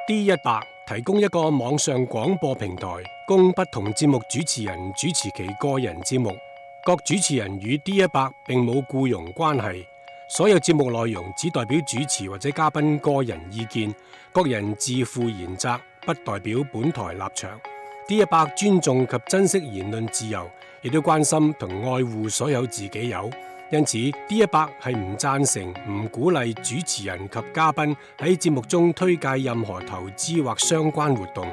D100 提供一個網上廣播平台，供不同節目主持人主持其個人節目。各主持人與 D100 並冇僱傭關係，所有節目內容只代表主持或者嘉賓個人意見，各人自負嚴責，不代表本台立場。D100 尊重及珍惜言論自由，亦都關心同愛護所有自己友。因此 D100 係唔贊成、唔鼓勵主持人及嘉賓喺節目中推介任何投資或相關活動。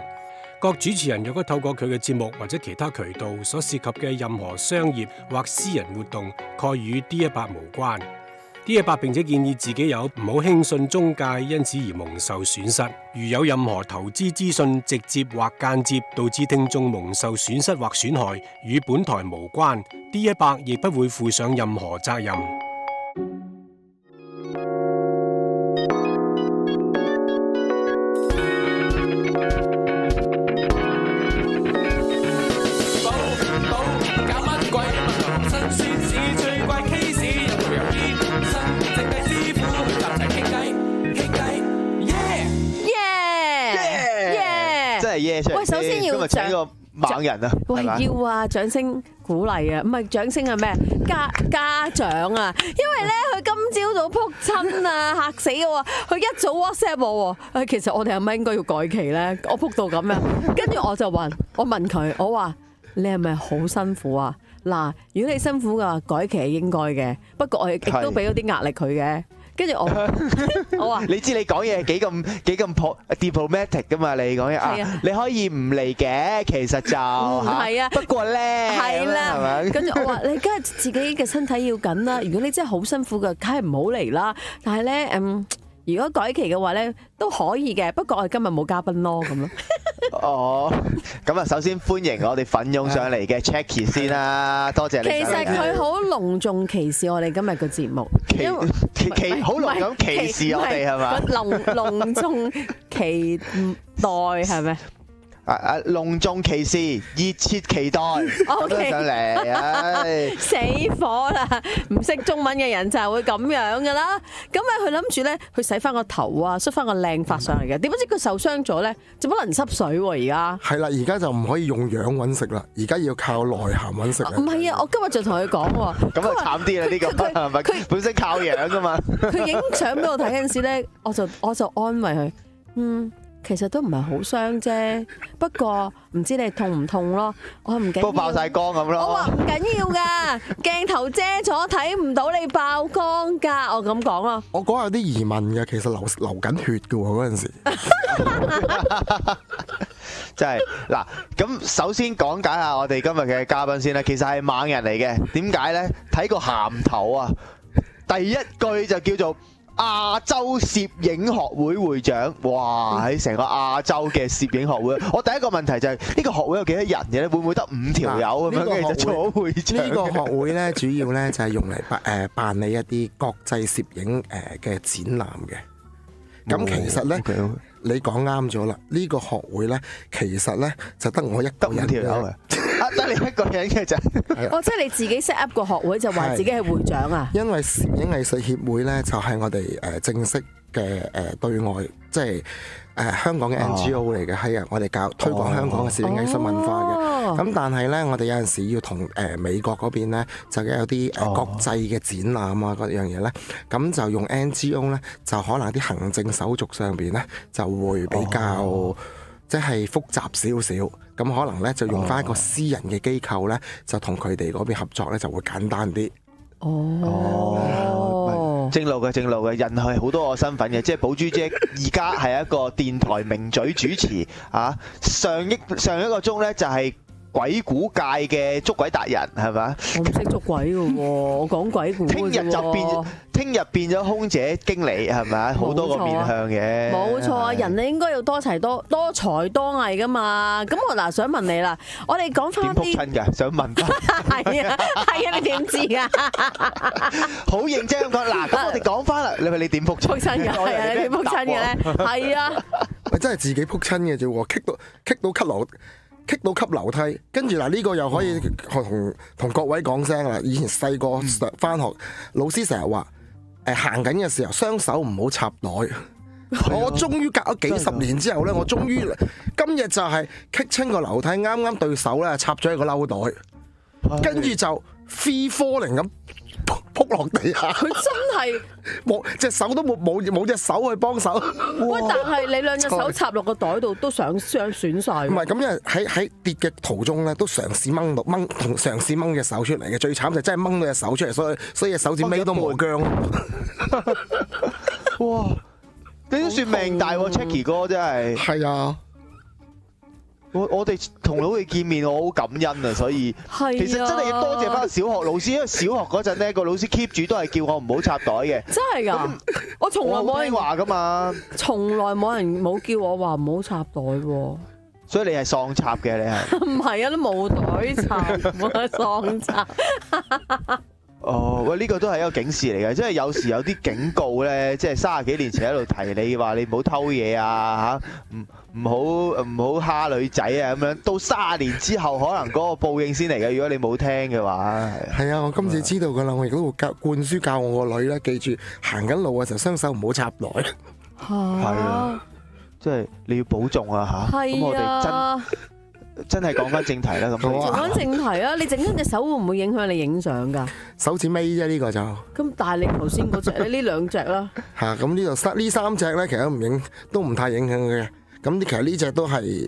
各主持人若果透過佢嘅節目或者其他渠道所涉及嘅任何商業或私人活動，概與 D100 無關。D100 並且建議自己友唔好輕信中介，因此而蒙受損失。如有任何投資資訊直接或間接導致聽眾蒙受損失或損害，與本台無關。D100 亦不會負上任何責任。喂，首先要請個猛人啊！喂，要啊，掌聲鼓勵啊，唔係掌聲係咩？家長啊，因為咧佢今朝早撲親啊，嚇死我！佢一早 WhatsApp 我喎，其實我哋係咪應該要改期咧？我撲到咁樣，跟住我問佢，我話你係咪好辛苦啊？嗱，如果你辛苦㗎，改期係應該嘅，不過我亦都俾咗啲壓力佢嘅。跟住我話你知你講嘢幾咁 diplomatic 噶嘛？你講嘢啊，你可以唔嚟嘅，其實就係啊。不過咧，係啦，跟住我話你梗係自己嘅身體要緊啦。如果你真係好辛苦嘅，梗係唔好嚟啦。但係咧，如果改期嘅話咧都可以嘅，不過我哋今日冇嘉賓咯，咁咯。哦，咁啊，首先歡迎我哋奮勇上嚟嘅 Jackie 先啦，多謝你。其實佢好隆重歧視我哋今日個節目，好隆重歧視我哋係嘛？隆重期待係咪？隆重其事，熱切期待咁樣上嚟，死火啦！唔識中文嘅人就係會咁樣噶啦。咁佢諗住咧，去洗翻個頭啊，梳翻個靚髮上嚟嘅。點不知佢受傷咗咧，就不能濕水喎。而家係啦，而家就唔可以用樣揾食啦，而家要靠內涵揾食。唔係啊，我今日就同佢講喎。咁啊慘啲啦，呢個係咪？佢本身靠樣噶嘛。佢影相俾我睇嗰陣時咧，我就安慰佢，其實都唔係好傷啫，不過唔知你痛唔痛咯。我唔緊要，都爆晒光咁咯。我話唔緊要㗎，鏡頭遮咗睇唔到你爆光㗎。我咁講咯。我講有啲疑問嘅，其實流緊血㗎喎嗰陣時。真係嗱，咁首先講解下我哋今日嘅嘉賓先啦。其實係猛人嚟嘅，點解咧？睇個銜頭啊，第一句就叫做亞洲攝影學會會長，哇！喺成個亞洲嘅攝影學會，我第一個問題就係呢個學會有幾多人嘅咧？會唔會得5條友咁樣嘅就做會長？呢個學會咧，主要咧就係用嚟辦理一啲國際攝影嘅展覽嘅。咁其實咧，你講啱咗啦。呢個學會咧，其實咧就得我一個人條友嘅。得你一個人嘅咋？哦，即係你自己 set up 個學會就話自己係會長啊？因為攝影藝術協會咧就係我哋正式嘅對外，即係香港嘅 NGO 嚟嘅，係我哋推廣香港嘅攝影藝術文化嘅。咁但係咧，我哋有陣時要同美國嗰邊咧，就有啲國際嘅展覽啊嗰樣嘢咧，咁就用 NGO 咧，就可能啲行政手續上邊咧就會比較即係複雜少少。咁可能咧就用翻一個私人嘅機構咧，就同佢哋嗰邊合作咧就會簡單啲。正路嘅人係好多個身份嘅，即係寶珠姐而家係一個電台名嘴主持啊，上一個鐘咧就係鬼故界嘅捉鬼達人係咪？我唔識捉鬼嘅喎，我講鬼故嘅啫。聽日變咗空姐經理係咪？好多個面向嘅。冇錯啊，人咧應該要多才多藝噶嘛。咁我嗱想問你啦，我哋講翻啲點撲親㗎？想問翻。係啊，你點知㗎？好認真咁講嗱，咁我哋講翻啦。你話你點撲親㗎？係啊，你點撲親嘅咧？係啊。我真係自己撲親嘅啫喎，棘到級樓梯，跟住嗱呢個又可以同各位講聲啦。以前細個返學，老師成日話行緊嘅時候雙手唔好插袋。我終於隔咗幾十年之後咧，我終於今日就係棘親個樓梯，啱啱對手咧插咗喺個褸袋，跟住就 free falling 咁撲落地下。佢真係冇隻手都冇隻手去幫手。喂，但係你兩隻手插落個袋度都想損晒。唔係咁，因為喺跌嘅途中咧，都嘗試掹隻手出嚟嘅。最慘就真係掹到隻手出嚟，所以隻手指尾都冇僵。哇！你都算命大喎，Checky 哥真係。係啊。我哋同老哋見面，我好感恩啊，所以其實真係要多謝翻個小學老師，因為小學嗰陣咧個老師 keep 住都係叫我唔好插袋嘅。真係㗎，我從來冇人話㗎嘛，從來冇人冇叫我話唔好插袋喎。所以你係喪插嘅，你係？唔係啊，都冇袋插，冇得喪插。哦，喂，呢個都係一個警示嚟嘅，即係有時有啲警告咧，即係30幾年前喺度提你話你唔好偷嘢啊嚇，唔好蝦女仔啊咁樣，到30年之後可能嗰個報應先嚟嘅，如果你冇聽嘅話。係啊，我今次知道㗎啦，我亦都會灌輸教我個女咧，記住行緊路嘅時候雙手唔好插袋。係啊，即係你要保重啊嚇。咁我哋真係講翻正題啦，咁講翻正題啊！你整親隻手會唔會影響你影相㗎？手指尾啫，呢個就。咁但係你頭先嗰隻咧，呢兩隻啦。嚇，咁呢度呢3隻咧，其實都唔太影響嘅。咁其實呢隻都係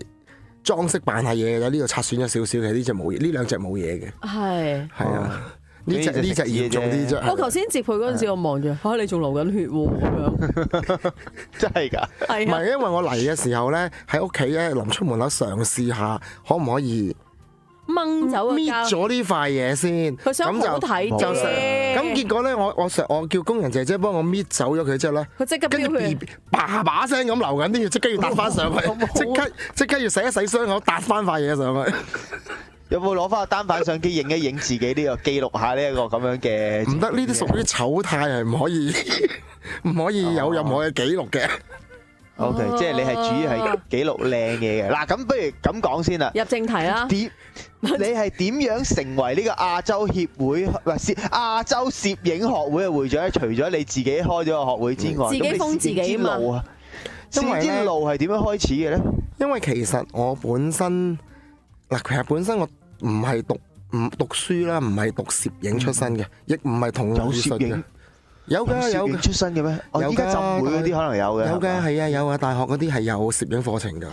裝飾扮下嘢嘅，呢度擦損咗少少嘅，呢隻冇嘢，呢兩隻冇嘢嘅。係。係啊。呢隻嚴重啲啫。我頭先接佢嗰陣時，我望住嚇你仲流緊血喎咁樣。真係㗎。係。唔係因為我嚟嘅時候咧，喺屋企咧臨出門口嘗試下，可唔可以掹走搣咗呢塊嘢先？佢想好睇啫。咁結果咧，我叫工人姐姐幫我搣走咗佢之後咧，佢即刻飆血，叭聲咁流緊啲血，即刻要搭翻上去，即刻要洗一洗傷口，搭翻塊嘢上去。有冇攞翻個單反相機影一影自己呢個記錄下呢一個咁樣嘅？唔得，呢啲屬於醜態，係唔可以有任何嘅記錄嘅。OK， 即係你係主要係記錄靚嘢嘅。嗱，咁不如咁講先啦。入正題啦。你係點樣成為呢個亞洲協會亞洲攝影學會嘅會長咧？除咗你自己開咗個學會之外，自己封自己嘛。攝影之路係點樣開始嘅咧？因為其實我本身我唔係讀書啦，唔係讀攝影出身嘅，亦唔係同藝術嘅。有攝影出身嘅咩？有㗎，浸會嗰啲可能有嘅。有㗎，係啊，有啊，大學嗰啲係有攝影課程㗎。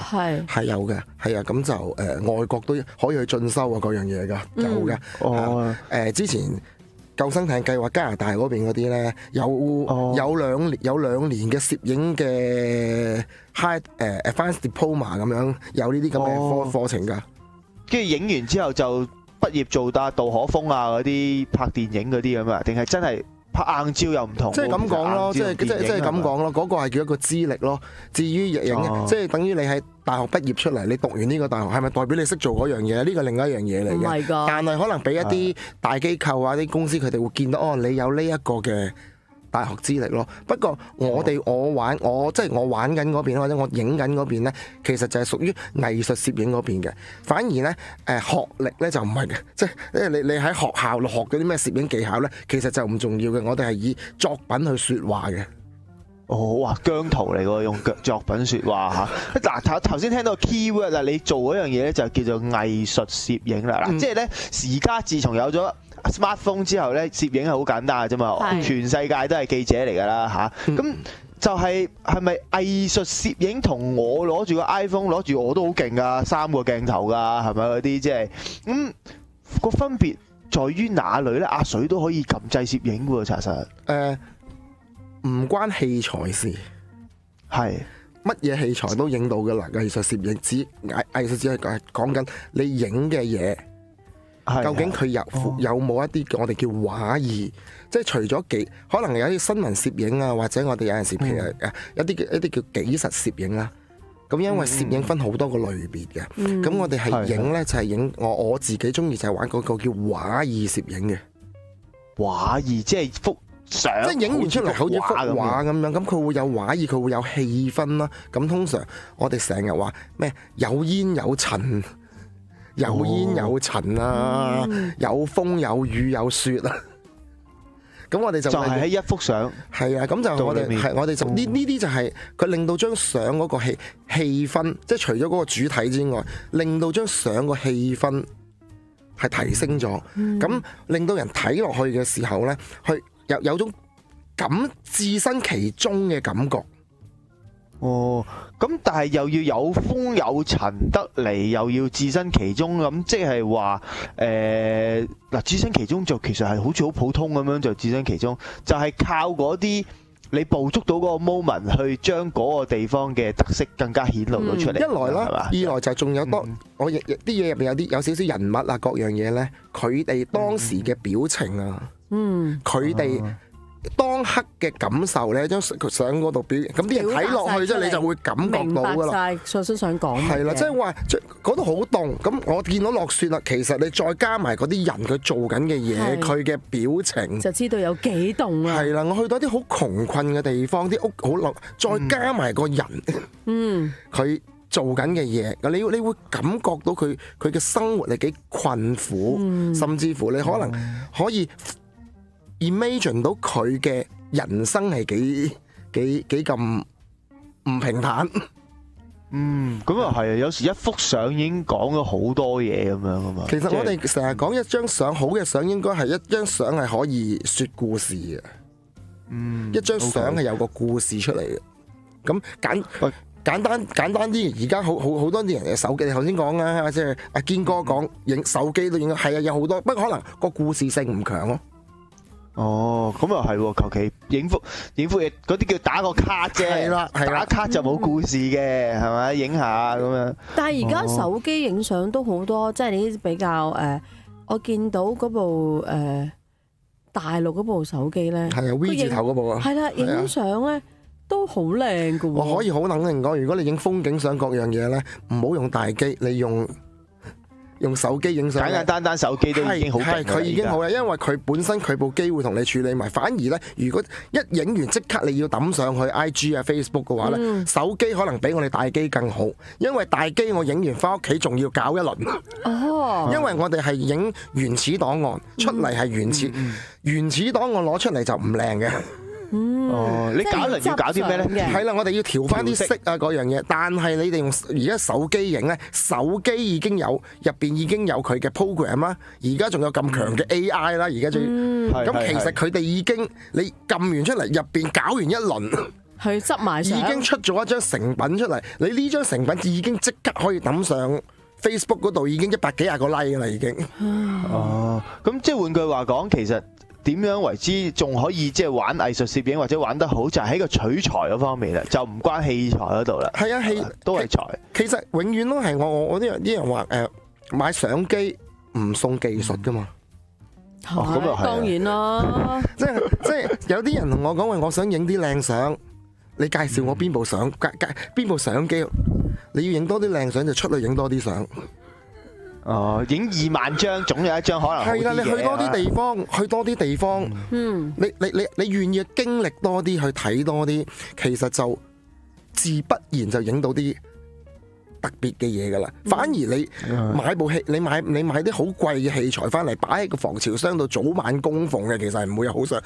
係有嘅，係啊，咁就外國都可以去進修啊，嗰樣嘢㗎，有㗎。哦。之前救生艇計劃加拿大嗰邊嗰啲咧，有2年嘅攝影嘅 advanced diploma 咁樣，有呢啲咁嘅課程㗎。跟住影完之後就畢業做杜可風啊嗰啲拍電影嗰啲咁啊？定係真係拍硬照又唔同？即係咁講咯，即係咁講咯。嗰個係叫一個資歷咯。至於影，即係等於你喺大學畢業出嚟，你讀完呢個大學係咪代表你識做嗰樣嘢？呢個另外一樣嘢嚟嘅。但係可能俾一啲大機構啊、啲公司佢哋會見到哦，你有呢一個嘅大學資歷咯。不過我玩緊嗰邊或者我影緊嗰邊咧，其實就係屬於藝術攝影嗰邊嘅。反而咧學歷咧就唔係嘅，即係你喺學校學嗰啲咩攝影技巧咧，其實就唔重要嘅。我哋係以作品去説話嘅。哦，哇，姜濤嚟喎，用作品説話嚇。嗱，頭先聽到 keyword 啦，你做嗰樣嘢咧就叫做藝術攝影啦。嗱，即係咧而家自從有咗smartphone 之後咧，攝影係好簡單嘅啫嘛，全世界都係記者嚟㗎啦嚇。咁就係咪藝術攝影同我攞住個 iPhone 攞住我都好勁㗎，3個鏡頭㗎，係咪嗰啲即係咁個分別在於哪裏咧？阿水都可以撳掣攝影㗎喎，查實。唔關器材事，係乜嘢器材都影到㗎啦。藝術攝影藝術只係講緊你影嘅嘢。究竟佢有冇一啲我哋叫畫意？即係除咗可能有啲新聞攝影啊，或者我哋有陣時譬如一啲叫紀實攝影啦。咁因為攝影分好多個類別嘅，咁我哋係影咧就係影我自己中意就係玩嗰個叫畫意攝影嘅。畫意即係幅相，即係影完出嚟好似幅畫咁樣。咁佢會有畫意，佢會有氣氛啦。咁通常我哋成日話咩有煙有塵。有煙有塵啊，有風有雨有雪啊，咁我哋就係喺一幅相。係啊，咁就我哋係我哋就呢啲就係佢令到張相嗰個氣氛，即係除咗嗰個主體之外，令到張相個氣氛係提升咗，咁令到人睇落去嘅時候咧，去有種置身其中嘅感覺。哦，咁但係又要有風有塵得嚟，又要置身其中，咁即係話嗱，置身其中就其實係好似好普通咁樣就置身其中，就係靠嗰啲你捕捉到嗰個 moment 去將嗰個地方嘅特色更加顯露到出嚟。一來啦，二來就仲有多我啲嘢入邊有少少人物啊各樣嘢咧，佢哋當時嘅表情啊，佢哋當刻嘅感受咧，張相嗰度表現，咁啲人睇落去即係你就會感覺到噶啦。明白晒所想講嘅。係啦，即係話嗰度好凍，咁我見到落雪啦。其實你再加埋嗰啲人佢做緊嘅嘢，佢嘅表情就知道有幾凍啦。係啦，我去到啲好窮困嘅地方，啲屋好落，再加埋個人，佢做緊嘅嘢，你會感覺到佢嘅生活係幾困苦，甚至乎你可能可以imagine 到佢嘅人生係幾咁唔平坦。咁啊係啊，有時一幅相已經講咗好多嘢咁樣啊嘛。其實我哋成日講一張相，好嘅相應該係一張相係可以說故事嘅。一張相係有個故事出嚟嘅。咁簡單啲，而家好多啲人嘅手機，你頭先講啦，即係阿堅哥講影手機都影，係啊，有好多，不過可能個故事性唔強咯。哦，咁又係喎，求其影幅嘢，嗰啲叫打個卡啫。係啦，打卡就冇故事嘅，係咪？影下咁樣。但係而家手機影相都好多，即係你啲比較我見到嗰部大陸嗰部手機咧，係啊 V 字頭嗰部啊，係啦，影相咧都好靚㗎喎。我可以好肯定講，如果你影風景相各樣嘢咧，唔好用大機，你用手機影相，簡單手機都已經好勁啦。佢已經好啦，因為佢本身佢部機會同你處理埋。反而咧，如果一影完即刻你要抌上去 IG 啊 Facebook 嘅話咧，手機可能比我哋大機更好，因為大機我影完翻屋企仲要搞一輪。哦，因為我哋係影原始檔案出嚟係原始檔案攞出嚟就唔靚嘅。你搞一輪要搞啲咩咧？係啦，我哋要調翻啲色啊嗰樣嘢。但係你哋用而家手機影咧，手機已經有入邊已經有佢嘅 program 啦。而家仲有咁強嘅 AI 啦。而家最咁其實佢哋已經你撳完出嚟入邊搞完一輪，去執埋相，已經出咗一張成品出嚟。你呢張成品已經即刻可以抌上 Facebook 嗰度，已經100幾廿個 like 啦已經。咁即係換句話講，其實點樣為之仲可以即係玩藝術攝影或者玩得好，就係喺個取材嗰方面啦，就唔關器材嗰度啦。係啊，都係材。其實永遠都係我啲人話買相機唔送技術噶嘛。咁又係。當然啦。即係有啲人同我講話，我想影啲靚相，你介紹我邊部相機？你要影多啲靚相就出去影多啲相。影2萬張，總有一張可能好啲嘅。係啦，你去多啲地方，你願意經歷多啲，去睇多啲，其實就自不然就影到啲特別嘅嘢噶啦。反而你買部你買啲好貴嘅器材翻嚟，擺喺個防潮箱度早晚供奉嘅，其實係唔會有好相。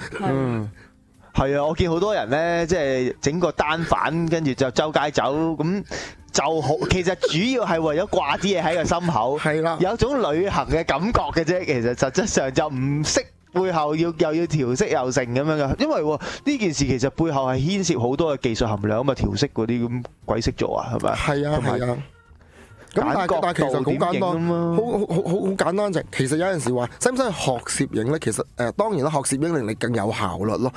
係啊，我見好多人咧，即係整個單反，跟住就周街走咁。就好，其實主要係為咗掛啲嘢喺個心口，係啦，有種旅行嘅感覺嘅啫。其實實質上就唔識背後又要調色又成咁樣嘅，因為呢件事其實背後係牽涉好多嘅技術含量咁啊，調色嗰啲咁鬼識做啊，係咪？係啊係啊。咁但係其實好簡單，好簡單啫。其實有陣時話，使唔使學攝影咧？其實當然啦，學攝影令你更有效率咯。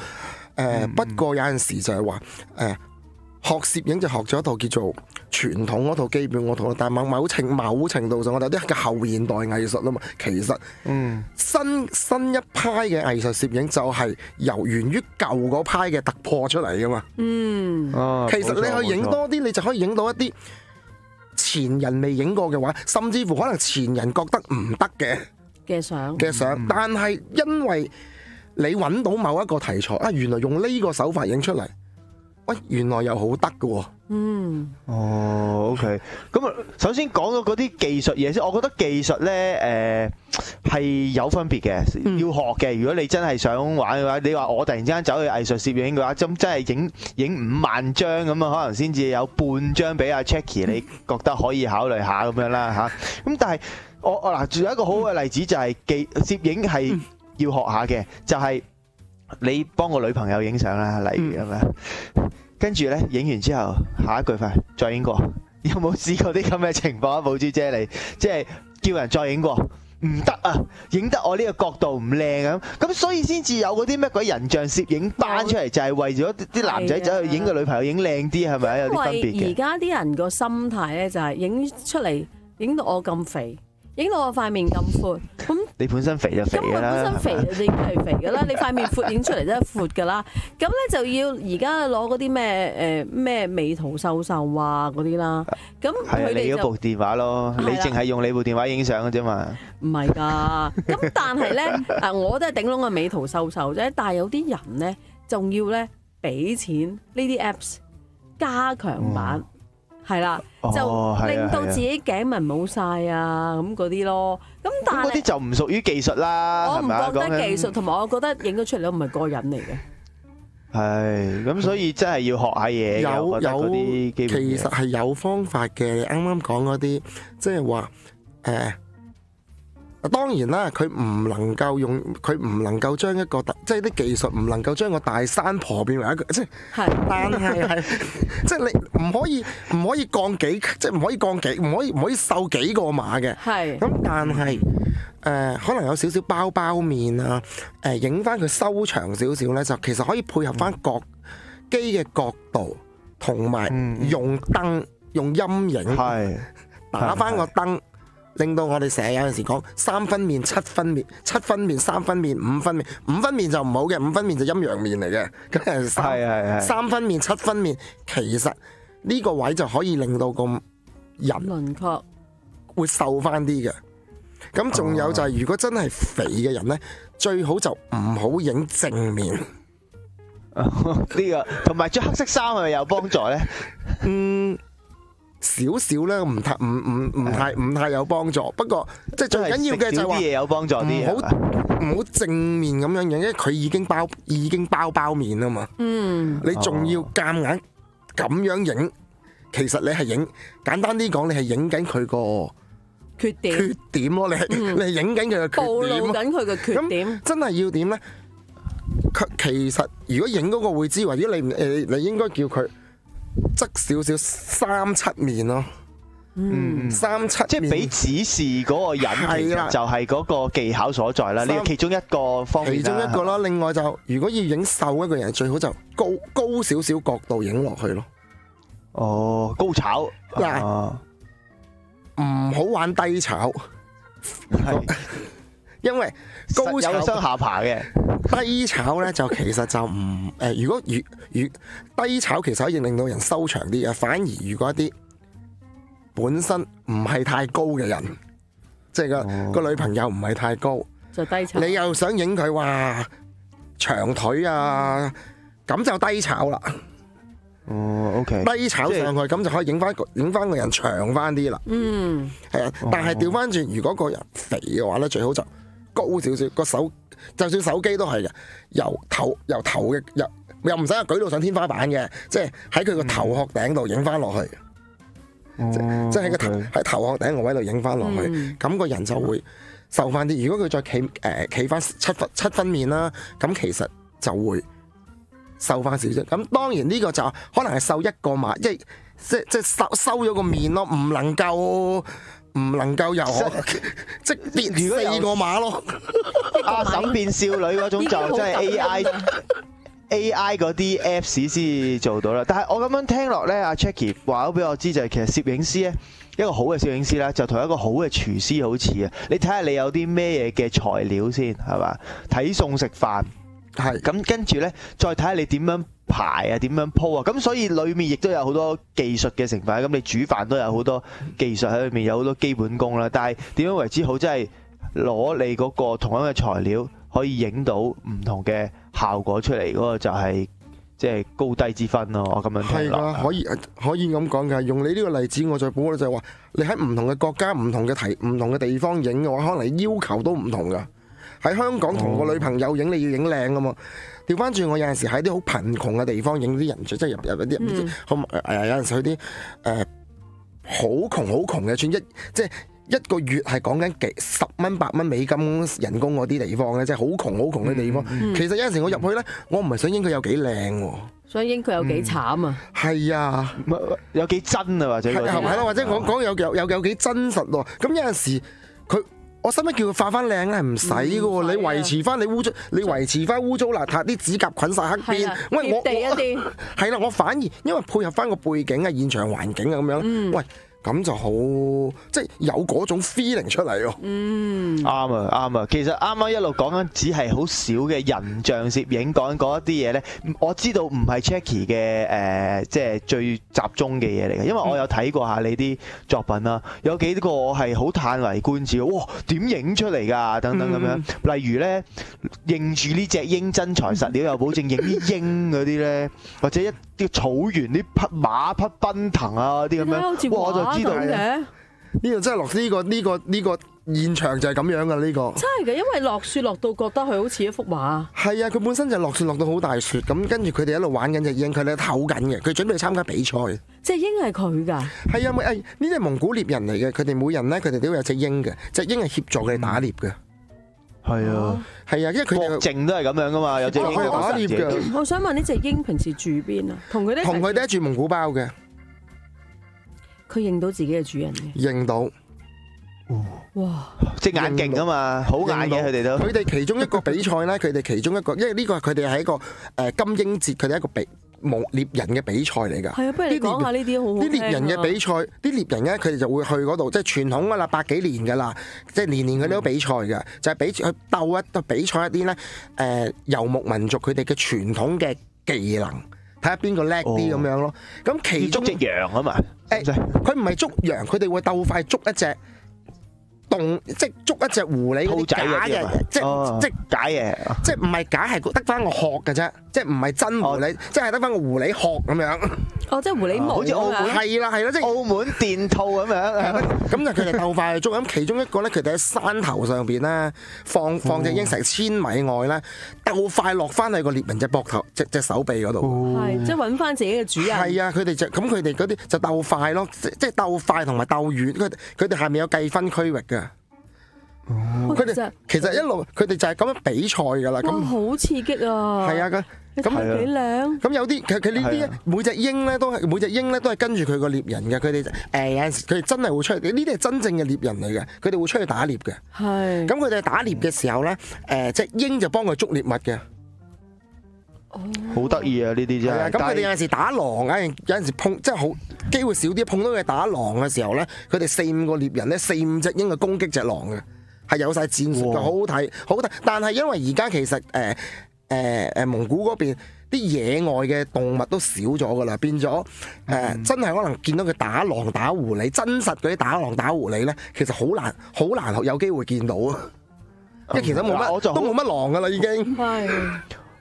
不過有陣時就係話學攝影就學咗一套叫做傳統嗰套基本嗰套，但係某程度上我哋有啲叫後現代藝術啊嘛。其實新一派嘅藝術攝影就係由源於舊嗰派嘅突破出嚟噶嘛。其實你去影多啲，你就可以影到一啲前人未影過嘅話，甚至乎可能前人覺得唔得嘅相，但係因為你揾到某一個題材啊，原來用呢個手法影出嚟。喂，原來又好得嘅喎。嗯，哦，OK。咁啊，首先講到嗰啲技術嘢先，我覺得技術咧係有分別嘅，要學嘅。如果你真係想玩嘅話，你話我突然之間走去藝術攝影嘅話，真係影5萬張咁啊，可能先至有半張俾阿 Jackie 你覺得可以考慮下咁樣啦嚇。咁但係我嗱，仲有一個好嘅例子就係攝影係要學下嘅，就係你幫個女朋友影相啦，例如咁樣。跟住咧，影完之後，下一句快再影過，有冇試過啲咁嘅情況啊？寶珠姐你即係叫人再影過，唔得啊！影得我呢個角度唔靚咁所以先至有嗰啲咩鬼人像攝影班出嚟，就係為咗啲男仔走去影個女朋友影靚啲，係咪有啲分別嘅？因為而家啲人個心態咧就係影出嚟，影到我咁肥，影到我塊面咁闊，咁你本身肥就肥㗎啦，本身肥你係肥㗎啦，你塊面闊影出嚟都係闊㗎啦。咁咧就要而家攞嗰啲咩美圖秀秀啊嗰啲啦。咁佢哋就你嗰部電話咯，你淨係用你部電話影相嘅啫嘛。唔係㗎。咁但係咧，我都係頂籠個美圖秀秀啫。但係有啲人咧，仲要咧俾錢呢啲 Apps 加強版。係啦，就令到自己頸紋冇晒啊咁嗰啲咯。咁但係嗰啲就唔屬於技術啦，我唔係咪啊？覺得技術，同埋我覺得影咗出嚟都唔係個人嚟嘅。係咁，所以真係要學下嘢嘅。我覺得嗰啲基本嘢其實係有方法嘅。你啱啱講嗰啲，即係話當然啦，佢唔能夠將一個即係啲技術唔能夠將個大山婆變為一個即係，但係即係你唔可以降幾，即係唔可以瘦幾個碼嘅。係咁，但係可能有少少包面啊，影翻佢收長少少咧，就其實可以配合翻角機嘅角度，同埋用燈用陰影打翻個燈。令到我哋成日有陣時講3分面、7分面、7分面、3分面、5分面，5分面就唔好嘅，5分面就陰陽面嚟嘅。咁係3分面、7分面，其實呢個位就可以令到個人輪廓會瘦翻啲嘅。咁仲有就係如果真係肥嘅人呢，最好就唔好影正面。呢個同埋着黑色衫係咪有幫助呢？少少咧，唔太有幫助。不過即係最緊要嘅就係話，嘢有幫助啲，唔好正面咁樣影，因為佢已經包面啊嘛。你仲要夾硬咁樣影，其實你係影，簡單啲講，你係影緊佢個缺點咯。你係影緊佢嘅缺點，暴露緊佢嘅缺點。咁真係要點咧？其實如果影嗰個會知，或者你應該叫佢側少少3-7面咯，3-7即係俾指示嗰個人，其實就係嗰個技巧所在啦。呢個其中一個方面，其中一個啦。另外就如果要影瘦一個人，最好就高少少角度影落去咯。哦，高炒嗱，唔好玩低炒，因為高炒有雙下巴嘅。低炒咧就其實就唔如果低炒其實可以令到人修長啲嘅，反而如果一啲本身唔係太高嘅人，即係個女朋友唔係太高，就低炒。你又想影佢話長腿啊，咁就低炒啦。OK。低炒上去咁就可以影翻個人長翻啲啦。係啊，但係調翻轉，如果個人肥嘅話咧，最好就高少少個手。就算手機都係嘅，由頭嘅又唔使舉到上天花板嘅，即係喺佢個頭殼頂度影翻落去，即係喺頭殼頂個位度影翻落去，咁個人就會瘦翻啲。如果佢再企翻七分面啦，咁其實就會瘦翻少少。咁當然呢個就可能係瘦一個碼，即係收咗個面咯，唔能夠由即跌4個碼咯。阿嬸變少女嗰種就真係 AI 嗰啲 Apps 先做到啦。但係我咁樣聽落咧，阿 Jackie 話咗俾我知就係其實攝影師咧，一個好嘅攝影師咧，就同一個好嘅廚師好似啊。你睇下你有啲咩嘢嘅材料先係嘛？睇餸食飯係咁，跟住咧再睇下你點樣排啊，點樣鋪啊。咁所以裏面亦都有好多技術嘅成分。咁你煮飯都有好多技術喺裏面，有好多基本功啦。但係點樣為之好，真係攞你嗰個同樣嘅材料可以影到唔同嘅效果出嚟，嗰個就係即係高低之分咯。我咁樣聽落係㗎，可以咁講㗎。用你呢個例子，我再補就係話，你喺唔同嘅國家、唔同嘅地方影嘅話，可能你要求都唔同㗎。喺香港同個女朋友影，你要影靚㗎嘛。調翻轉，我有陣時喺啲好貧窮嘅地方影啲人，即係入啲有陣時去啲好窮嘅村，即係一個月係講緊10蚊8蚊美金人工嗰啲地方咧，即係好窮嘅地方。其實有陣時我入去咧，我唔係想影佢有幾靚喎，想影佢有幾慘啊？係啊，有幾真啊，或者係咯，或者講有幾真實喎。咁有陣時我使乜叫佢化翻靚咧？係唔使嘅喎，你維持翻你維持翻污糟邋遢，啲指甲菌晒黑邊，貼地一啲。係啦，我反而因為配合翻個背景啊、現場環境啊咁樣，喂。咁就好，即係有嗰種 feeling 出嚟喎。啱啊！其實啱啱一路講緊只係好少嘅人像攝影，講緊嗰一啲嘢咧，我知道唔係 Jackie 嘅即係最集中嘅嘢嚟嘅，因為我有睇過下你啲作品啦，有幾個我係好歎為觀止，哇！點影出嚟㗎？等等咁樣，例如咧認住呢隻鷹真材實料，又保證影啲鷹嗰啲咧，或者一啲草原啲馬匹奔騰啊嗰啲咁樣，哇！我就知道嘅呢個真係落呢個現場就係咁樣噶呢個。真係嘅，因為落雪落到覺得佢好似一幅畫。係啊，佢本身就落雪落到好大雪，咁跟住佢哋一路玩緊隻鷹，佢哋唞緊嘅，佢準備參加比賽。隻鷹係佢㗎？係啊，呢啲係蒙古獵人嚟嘅，佢哋每人咧佢哋都有隻鷹嘅，隻鷹係協助佢哋打獵嘅。係啊，係啊，因為佢哋郭靖都係咁樣噶嘛，有隻鷹打獵嘅。我想問呢隻鷹平時住邊啊？同佢哋住蒙古包嘅。佢認到自己嘅主人嘅，認到，哇！隻眼勁啊嘛，好眼嘅佢哋都。佢哋其中一個比賽咧，佢哋其中一個，因為呢個佢哋係一個金鷹節，佢哋一個獵人嘅比賽嚟㗎。係啊，不如你講下呢啲好好聽。啲獵人嘅比賽，啲獵人咧，佢哋就會去嗰度，即係傳統㗎啦，百幾年㗎啦，即係年年佢哋都比賽嘅，就係去鬥比賽一啲咧遊牧民族佢哋嘅傳統嘅技能。睇下邊個叻啲咁樣咯，咁其中捉隻羊啊嘛，佢唔係捉羊，佢哋會鬥快捉一隻即係捉一隻狐狸嗰啲假嘅，即係假嘢，即係唔係假，係得翻個殼嘅啫，即係唔係真狐狸，即係得翻個狐狸殼咁樣。哦，即係狐狸毛，好似澳門係啦，即係澳門電套咁樣。咁就佢哋鬥快去捉，咁其中一個咧，佢哋喺山頭上邊咧放隻鷹成1000米外咧，鬥快落翻去個獵人隻膊頭隻手臂嗰度。係，即係揾翻自己嘅主人。係啊，佢哋佢哋嗰啲就鬥快咯，即係鬥快同埋鬥遠。佢哋下面有計分區域嘅。佢哋其實一路佢哋就係咁樣比賽㗎啦。咁好刺激啊！係啊，咁幾靚。咁有啲佢呢啲每隻鷹咧都係跟住佢個獵人嘅。佢哋有陣時佢哋真係會出去，呢啲係真正嘅獵人嚟嘅。佢哋會出去打獵嘅。係。咁佢哋打獵嘅時候咧，隻鷹就幫佢捉獵物嘅。好得意啊！呢啲真係。咁佢哋有陣時打狼啊，有陣時碰即係好機會少啲，碰到佢打狼嘅時候咧，佢哋4-5個獵人咧，4-5隻鷹去攻擊隻狼嘅。係有晒戰術嘅，好好睇，好睇。但係因為而家其實蒙古嗰邊啲野外嘅動物都少咗㗎啦，變咗真係可能見到佢打狼打狐狸，真實嗰啲打狼打狐狸咧，其實好難有機會見到啊！因為其實都冇乜狼㗎啦，已經。係。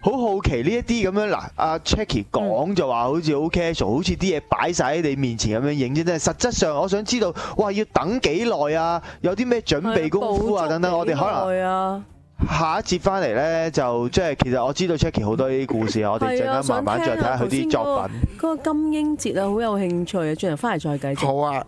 好好奇呢一啲咁樣嗱，阿 Jackie 講就話好似好 casual，好似啲嘢擺晒喺你面前咁樣影啫。但係實質上，我想知道，哇，要等幾耐啊？有啲咩準備功夫啊？等等，我哋可能下一節翻嚟咧，就即係其實我知道 Jackie 好多呢啲故事啊，我哋陣間慢慢再睇下佢啲作品。嗰個金鷹節啊，好有興趣啊，轉頭翻嚟再繼續。好啊。